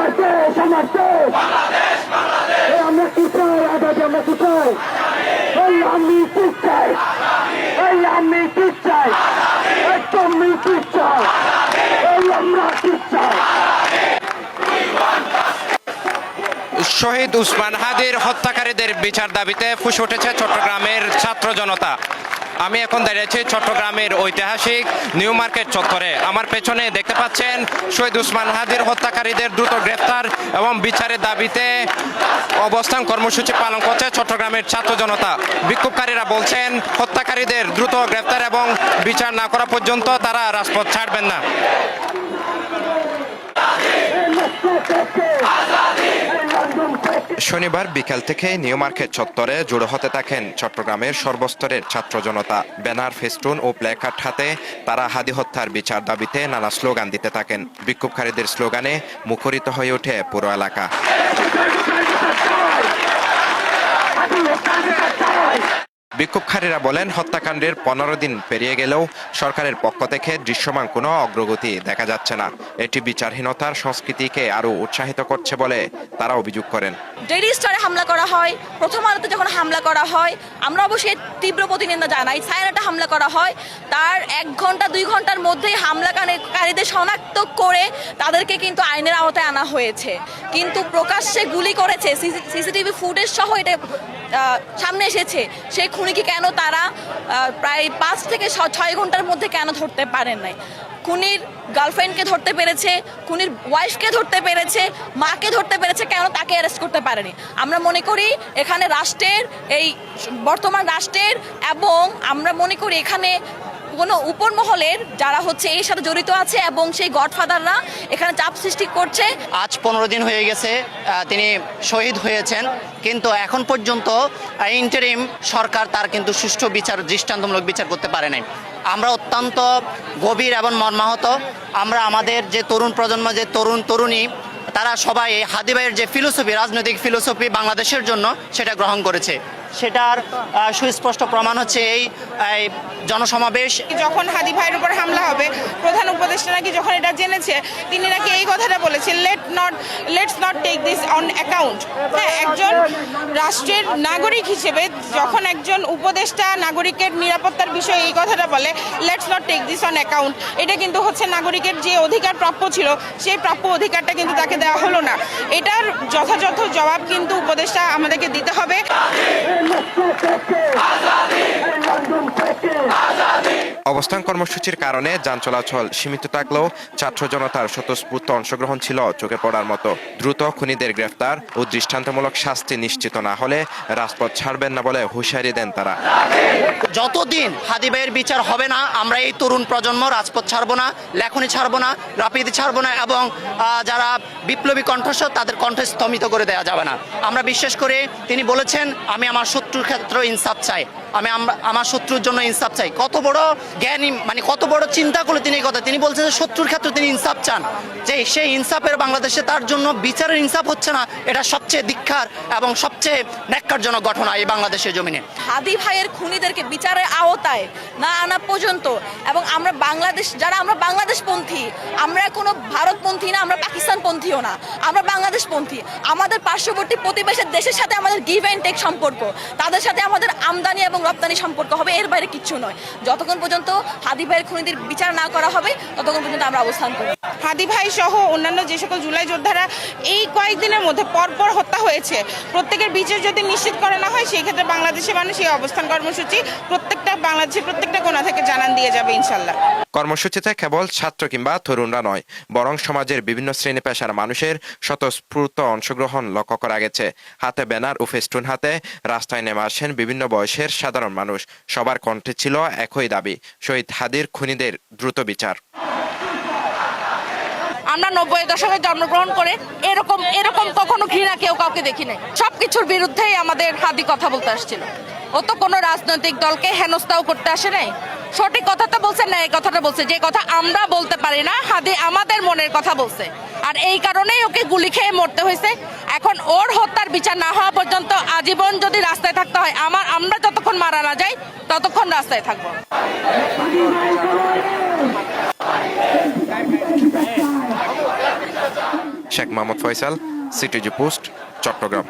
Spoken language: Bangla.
আমার দেশ আমরা কি চাই আজাদি আমরা কি চাই আমি কি চাই আমি কি চাই তুমি কি চাই আমরা কি চাই। শহীদ উসমান হাদির হত্যাকারীদের বিচার দাবিতে ফুঁসে উঠেছে চট্টগ্রামের ছাত্র জনতা। আমি এখন দাঁড়িয়েছি চট্টগ্রামের ঐতিহাসিক নিউ মার্কেট চত্বরে। আমার পেছনে দেখতে পাচ্ছেন শহীদ উসমান হাদির হত্যাকারীদের দ্রুত গ্রেফতার এবং বিচারের দাবিতে অবস্থান কর্মসূচি পালন করছে চট্টগ্রামের ছাত্র জনতা। বিক্ষোভকারীরা বলছেন হত্যাকারীদের দ্রুত গ্রেফতার এবং বিচার না করা পর্যন্ত তারা রাজপথ ছাড়বেন না। শনিবার বিকেল থেকে নিউ মার্কেট চত্বরে জড়ো হতে থাকেন চট্টগ্রামের সর্বস্তরের ছাত্র জনতা। ব্যানার, ফেস্টুন ও প্ল্যাকার্ড হাতে তারা হাদি হত্যার বিচার দাবিতে নানা স্লোগান দিতে থাকেন। বিক্ষোভকারীদের স্লোগানে মুখরিত হয়ে ওঠে পুরো এলাকা। বিক্ষোভকারীরা বলেন হত্যাকাণ্ডের 15 দিন পেরিয়ে গেলেও সরকারের পক্ষ থেকে দৃশ্যমান কোনো অগ্রগতি দেখা যাচ্ছে না। এটি বিচারহীনতার সংস্কৃতিকে আরো উৎসাহিত করছে বলে তারা অভিযোগ করেন। ডেইলি স্টারে হামলা করা হয়, প্রথম আলোতে যখন হামলা করা হয় আমরা অবশ্যই তীব্র প্রতিনিন্দা জানাই। সায়নাটা হামলা করা হয়, তার 1 ঘন্টা 2 ঘন্টার মধ্যেই হামলাকারীদের শনাক্ত করে তাদেরকে কিন্তু আইনের আওতায় আনা হয়েছে। কিন্তু প্রকাশ্যে গুলি করেছে, সিসিটিভি ফুটেজ সহ এটা সামনে এসেছে। সেই খুনিকে কেন তারা প্রায় 5 থেকে 6 ঘন্টার মধ্যে কেন ধরতে পারেন নাই? খুনির গার্লফ্রেন্ডকে ধরতে পেরেছে, খুনির ওয়াইফকে ধরতে পেরেছে, মাকে ধরতে পেরেছে, কেন তাকে অ্যারেস্ট করতে পারেনি? আমরা মনে করি এখানে রাষ্ট্রের, এই বর্তমান রাষ্ট্রের, এবং আমরা মনে করি এখানে কোনো উপর মহলের যারা হচ্ছে এর সাথে জড়িত আছে এবং সেই গডফাদাররা এখানে চাপ সৃষ্টি করছে। আজ 15 দিন হয়ে গেছে তিনি শহীদ হয়েছেন, কিন্তু এখন পর্যন্ত ইন্টারিম সরকার তার কিন্তু সুষ্ঠু বিচার, দৃষ্টান্তমূলক বিচার করতে পারে নাই। আমরা অত্যন্ত গভীর এবং মর্মাহত। আমরা আমাদের যে তরুণ প্রজন্ম, যে তরুণী, তারা সবাই হাদি ভাইয়ের যে ফিলোসফি, রাজনৈতিক ফিলোসফি বাংলাদেশের জন্য, সেটা গ্রহণ করেছে। সেটার সুস্পষ্ট প্রমাণ হচ্ছে এই জনসমাবেশ। যখন হাদি ভাইয়ের উপর হামলা হবে, প্রধান উপদেষ্টা নাকি যখন এটা জেনেছে, তিনি নাকি এই কথাটা বলেছেন, let's not take this on account. হ্যাঁ, একজন রাষ্ট্রের নাগরিক হিসেবে যখন একজন উপদেষ্টা নাগরিকের নিরাপত্তার বিষয়ে এই কথাটা বলে, let's not take this on account, এটা কিন্তু হচ্ছে নাগরিকের যে অধিকার প্রাপ্য ছিল, সেই প্রাপ্য অধিকারটা কিন্তু তাকে দেওয়া হলো না। এটার যথাযথ জবাব কিন্তু উপদেষ্টা আমাদেরকে দিতে হবে। অবস্থান কর্মসূচির কারণে যান চলাচল সীমিত থাকলেও ছাত্র জনতার স্বতঃস্ফূর্ত অংশগ্রহণ ছিল চোখে পড়ার মতো। দ্রুত খুনিদের গ্রেফতার ও দৃষ্টান্তমূলক শাস্তি নিশ্চিত না হলে রাজপথ ছাড়বেন না বলে হুঁশিয়ারি দেন তারা। যতদিন হাদি ভাইয়ের বিচার হবে না, আমরা এই তরুণ প্রজন্ম রাজপথ ছাড়বো না, লেখনী ছাড়বো না, রাজনীতি ছাড়বো না, এবং যারা বিপ্লবী কণ্ঠস্বর তাদের কণ্ঠ স্থমিত করে দেওয়া যাবে না। আমরা বিশ্বাস করে, তিনি বলেছেন আমি আমার শত্রুর ক্ষেত্রে ইনসাফ চাই, আমি আমার শত্রুর জন্য ইনসাফ চাই। কত বড় জ্ঞানী, মানে কত বড় চিন্তা করে তিনি এই কথা, তিনি বলছেন যে শত্রুর ক্ষেত্রে তিনি ইনসাফ চান, যে সেই ইনসাফের বাংলাদেশে তার জন্য বিচারের ইনসাফ হচ্ছে না। এটা সবচেয়ে ধিক্কার এবং সবচেয়ে ন্যাক্কারজনক ঘটনা এই বাংলাদেশের জমিনে। হাদি ভাইয়ের খুনিদেরকে বিচারের আওতায় না আনা পর্যন্ত, এবং আমরা বাংলাদেশপন্থী, আমরা কোনো ভারতপন্থী না, আমরা পাকিস্তানপন্থীও না, আমরা বাংলাদেশপন্থী। আমাদের পার্শ্ববর্তী প্রতিবেশী দেশের সাথে আমাদের গিভ অ্যান্ড টেক সম্পর্ক, তাদের সাথে আমাদের আমদানি এবং রপ্তানি সম্পর্ক হবে, এর বাইরে কিচ্ছু নয়। যতক্ষণ পর্যন্ত হাদি ভাইয়ের খুনিদের বিচার না করা হবে ততক্ষণ পর্যন্ত আমরা অবস্থান করি। হাদি ভাই সহ অন্যান্য যে সকল জুলাই যোদ্ধারা এই কয়েকদিনের মধ্যে পরপর হত্যা হয়েছে, প্রত্যেকের বিচার যদি নিশ্চিত করা না হয়, সেই ক্ষেত্রে বাংলাদেশের মানুষ এই অবস্থান কর্মসূচি বাংলাদেশের প্রত্যেকটা কোণা থেকে জানান দিয়ে যাবে ইনশাল্লাহ। কর্মসূচিতে কেবল ছাত্র কিংবা তরুণরা নয়, বরং সমাজের বিভিন্ন শ্রেণী পেশার মানুষের স্বতঃস্ফূর্ত অংশগ্রহণ লক্ষ্য করা গেছে। হাতে ব্যানার ও ফেস্টুন হাতে রাস্তায় নেমে আসেন বিভিন্ন বয়সের সাধারণ মানুষ। সবার কণ্ঠে ছিল একই দাবি, শহীদ হাদির খুনিদের দ্রুত বিচার। আমরা 90 দশকে জন্মগ্রহণ করে এরকম কখনো ঘৃণা কেউ কাউকে দেখি নাই। সবকিছুর বিরুদ্ধেই আমাদের হাদি কথা বলতে আসছিল। ও তো কোনো রাজনৈতিক দলকে হেনস্থাও করতে আসে নাই, সঠিক কথাটা বলছে না, এই কথাটা বলছে যে কথা আমরা বলতে পারি না। হাদি আমাদের মনের কথা বলছে, আর এই কারণেই ওকে গুলি খেয়ে মরতে হয়েছে। এখন ওর হত্যার বিচার না হওয়া পর্যন্ত আজীবন যদি রাস্তায় থাকতে হয়, আমরা যতক্ষণ মারা না যাই ততক্ষণ রাস্তায় থাকবো। Sheikh Mohammad Faisal, CTG post, Chittagong.